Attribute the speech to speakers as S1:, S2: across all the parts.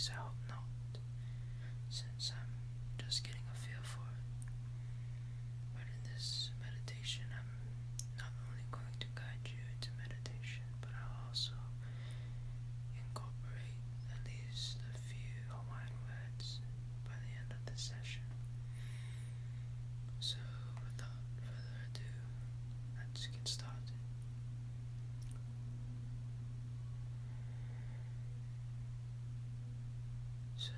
S1: least I hope not, since I'm just getting a feel for it. But in this meditation, I'm not only going to guide you into meditation, but I'll also incorporate at least a few Hawaiian words by the end of the session. So without further ado, let's get started. So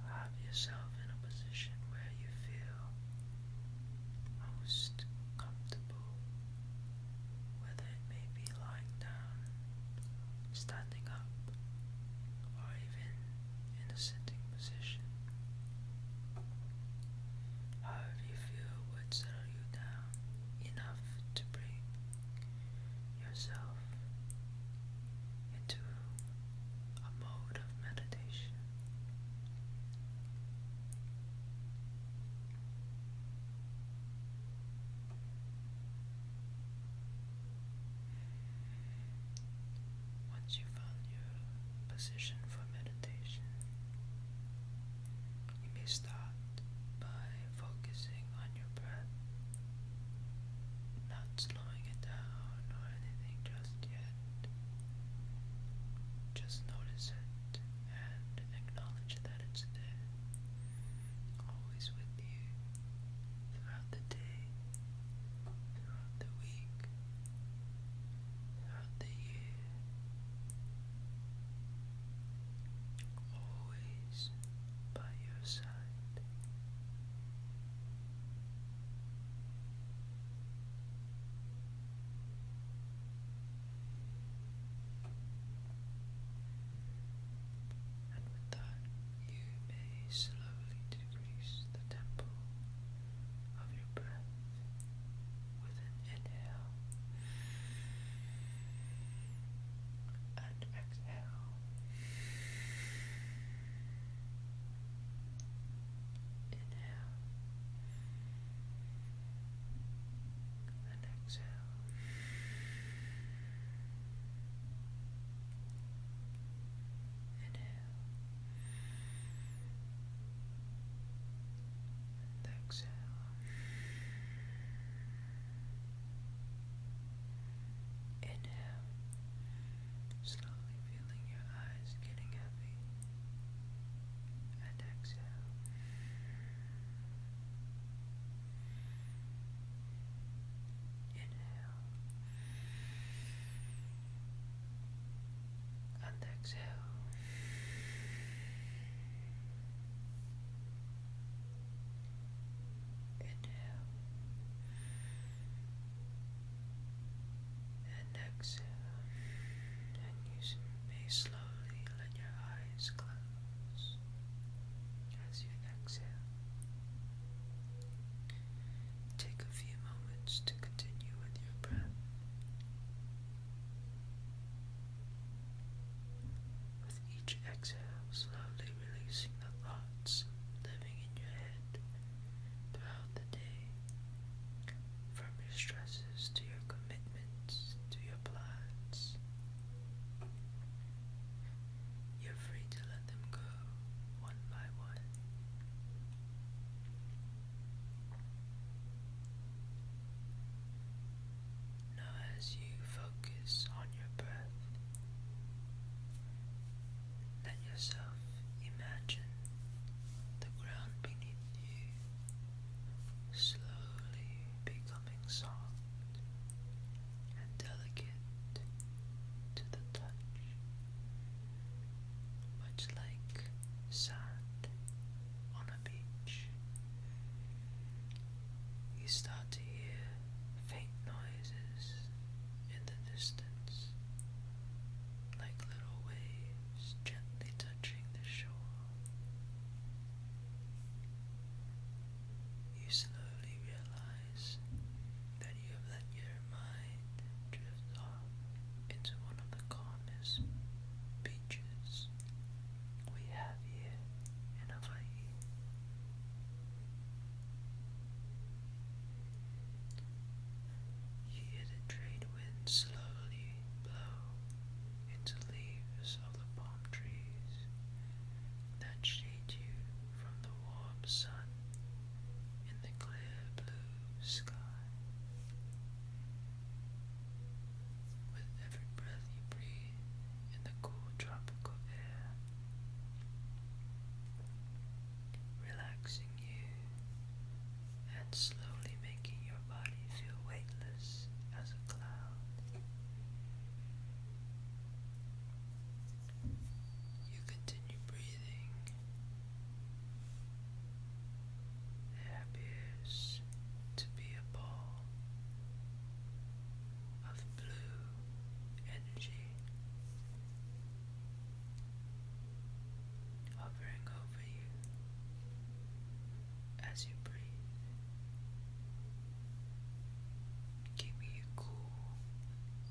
S1: have yourself in a position where you feel most comfortable, whether it may be lying down, standing up, or even in a sitting position. However you feel would settle you down enough to bring yourself into a mode of meditation. Once you found your position for meditation, you may start by focusing on your breath, not slowing it down or anything just yet. Just notice it and acknowledge that it's there, always with you, throughout the day, throughout the week, throughout the year, always by your side. And with that, you may slowly decrease the tempo of your breath with an inhale and exhale. Inhale and exhale. Inhale and exhale. Inhale, slowly feeling your eyes getting heavy, and exhale. Inhale and exhale. Inhale and exhale, and you may slowly let your eyes close as you exhale. Take a few moments to continue with your breath. With each exhale, slowly releasing the thoughts living in your head throughout the day, from your stresses to your commitments to your plans. You're free to let them go one by one. Now as you focus on your breath, let yourself imagine the ground beneath you slowly becoming soft and delicate to the touch, much like sand on a beach. You start to hear faint noises in the distance, like little waves gently touching the shore. You slowly realize that you have let your mind drift off into one of the calmest beaches we have here in Hawaii. You hear the trade wind slowly blow into leaves of the palm trees hovering over you as you breathe, keeping you cool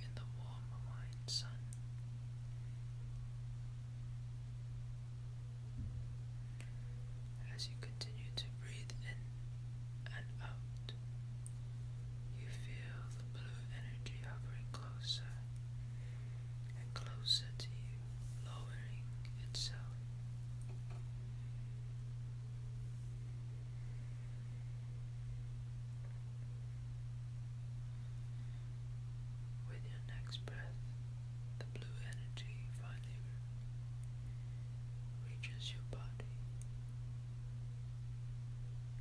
S1: in the warm Hawaiian sun. As you continue to breathe in and out, you feel the blue energy hovering closer and closer to you, lowering itself. With your next breath, the blue energy finally reaches your body,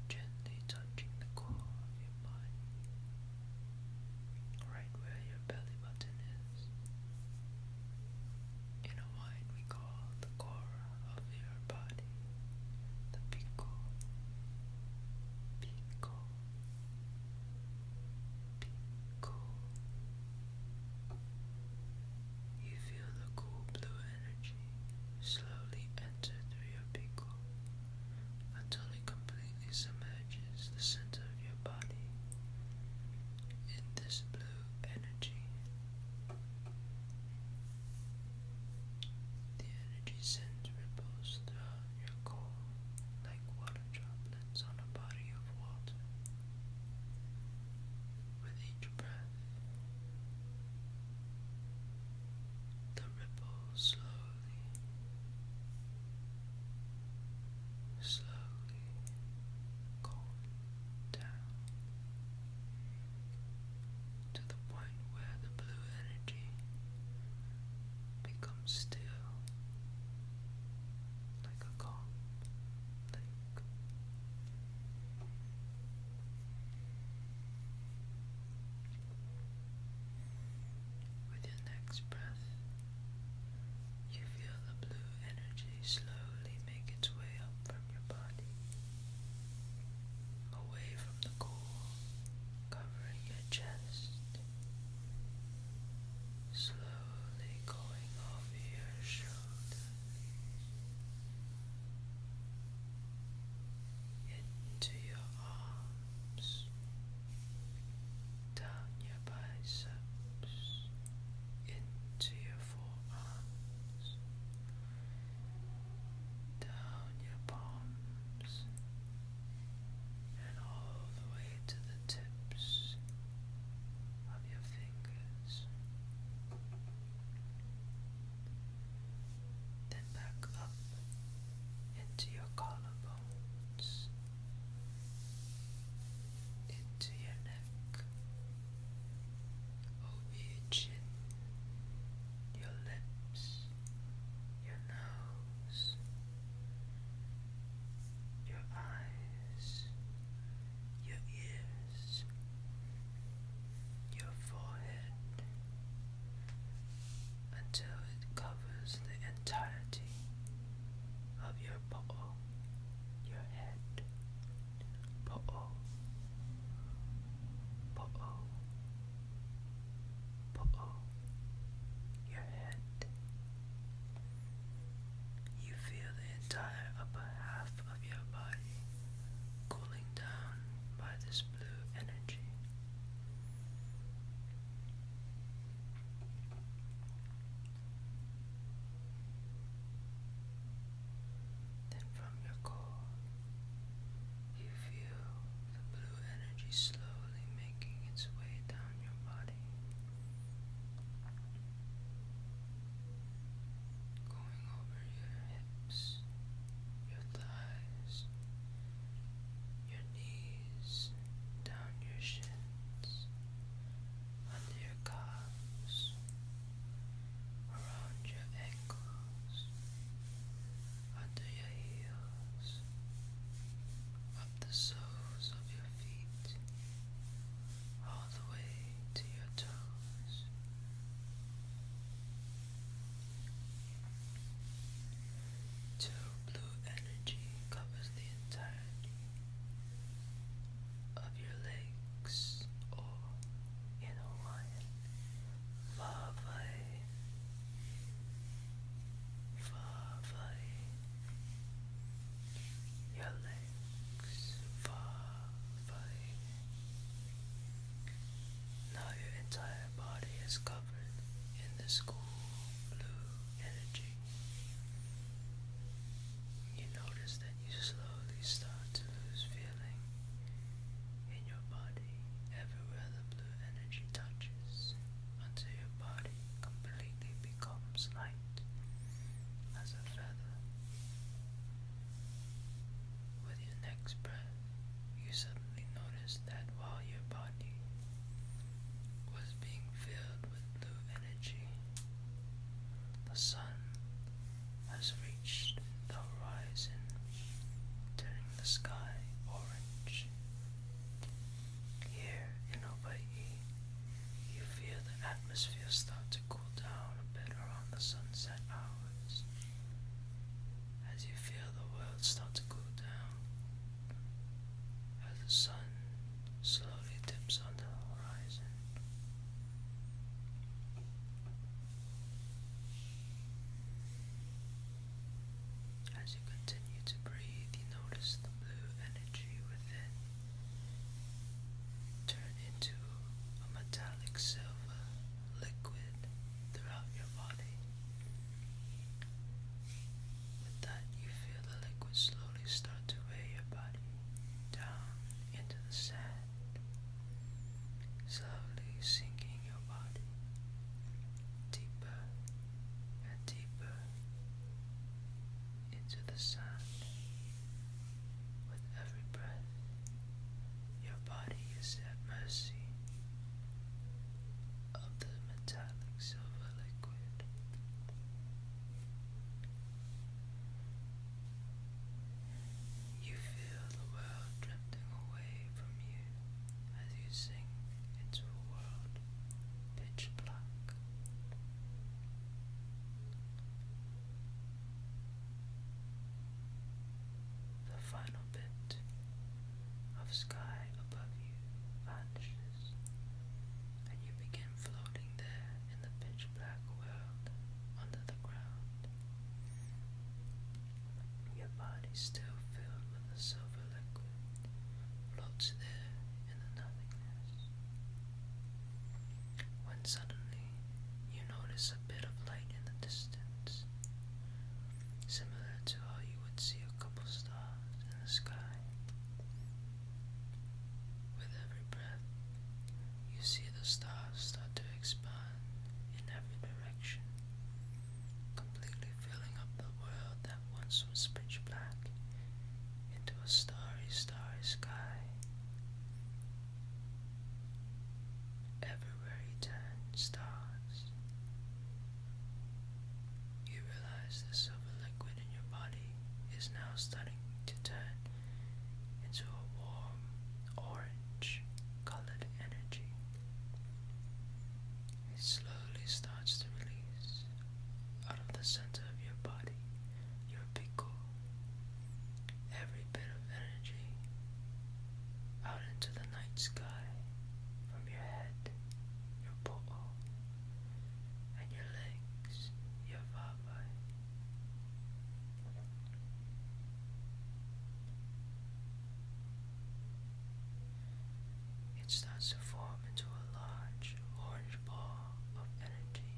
S1: gently touching the core of your body, right where your belly button is. In Hawaiian we call the core of your body the piko, piko, piko. You feel the cool blue energy slowly enter through your piko until it completely submerges the center of your body in this blue energy. The energy sends ripples throughout your core like water droplets on a body of water. With each breath, the ripples slowly calm down to the point where the blue energy becomes still, like a calm lake. With your next breath, you feel the blue energy slowly make its way up from your body, away from the core, covering your chest, slowly going over your shoulders, into your arms, down your biceps, into your forearms, down your palms, and all the way to the tips of your fingers. Then back up into your collarbones, into your neck, over your chin, your lips, your nose, your eyes, your ears, your forehead, until it covers the entirety of your po'o, your head. Po'o, po'o, po'o, your head. You feel the entire upper half of your body cooling down by this blue energy. Then from your core, you feel the as a feather. With your next breath, you suddenly notice that while your body was being filled with blue energy, the sun has reached the horizon, turning the sky orange. Here in Hawaii, you feel the atmosphere start to cool down a bit around the sunset hours. As you feel the world start to cool down, as the sun slowly dips on the horizon. As you continue to breathe, you notice the blue energy within turn into a metallic silver liquid throughout your body. With that, you feel the liquid slowly start to weigh your body down into the sand, slowly sinking your body deeper and deeper into the sand. With every breath, your body is at mercy of the metallic silver liquid. You feel the world drifting away from you as you sink into a world pitch black. The final bit of sky above you vanishes, and you begin floating there in the pitch black world under the ground. Your body still filled with the silver liquid floats there in the nothingness. When suddenly you notice a bit of light in the distance, similar to how you would see a couple stars in the sky. With every breath, you see the stars start to expand in every direction, completely filling up the world that once was pitch black into a starry, starry sky. Everywhere you turn, stars. You realize the silver liquid in your body is now starting to turn into a warm, orange colored energy. It slowly starts to release out of the center of your body, your pico, every bit of energy out into the night sky from your head, your po'o, and your legs, your vavai. It starts to form into a large orange ball of energy.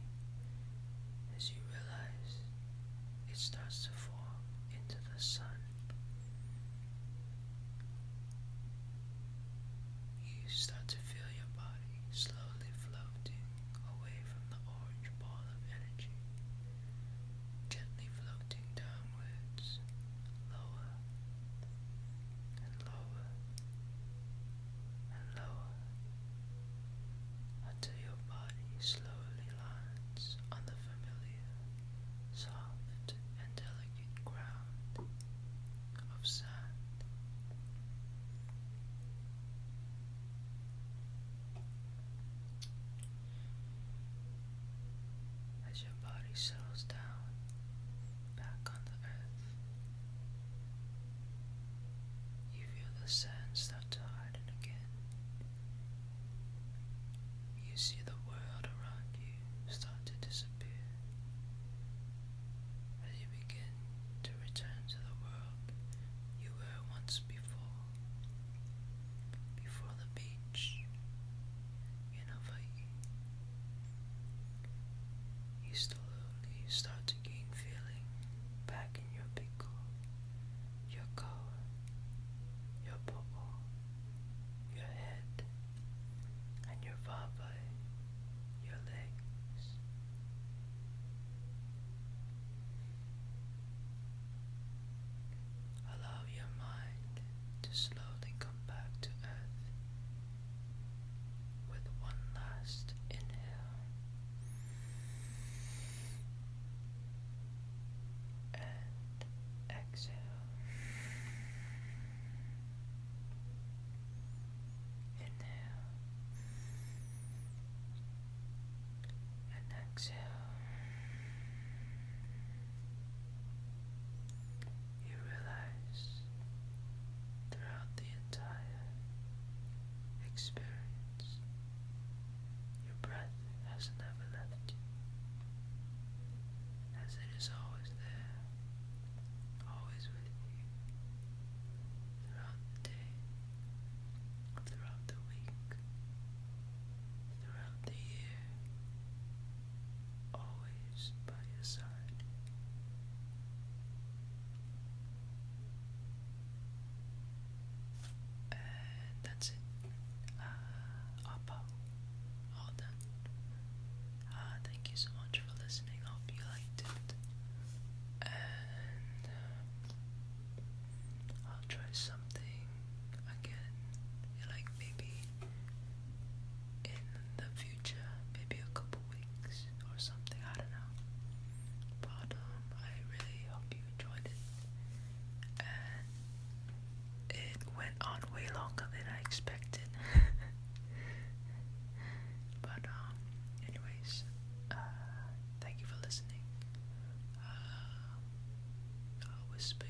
S1: As you realize, it starts to form into the sun. You start to feel your body slowly floating away from the orange ball of energy, gently floating downwards, lower and lower and lower, until your body slowly lands on the familiar, soft and delicate ground of sand. As your body settles down back on the earth, you feel the sand start to harden again. You see the world around you start to disappear as you begin to return to the world you were once before the beach in Hawaii. You slowly start to gain feeling back in your pico, your koa, your po'o, your head, and your vavai, your legs. allow your mind to slowly come back to earth with one last inhale and exhale. Inhale and exhale. You realize throughout the entire experience, your breath has never left you, as it is always there, always with you, throughout the day, throughout the week, throughout the year, always by your side. And that's it. All done. Thank you so much for listening. I hope you liked it. And I'll try something again, like maybe in the future, maybe a couple weeks or something. I don't know. But I really hope you enjoyed it. And it went on way longer than I expected. But anyways, thank you for listening. I'll whisper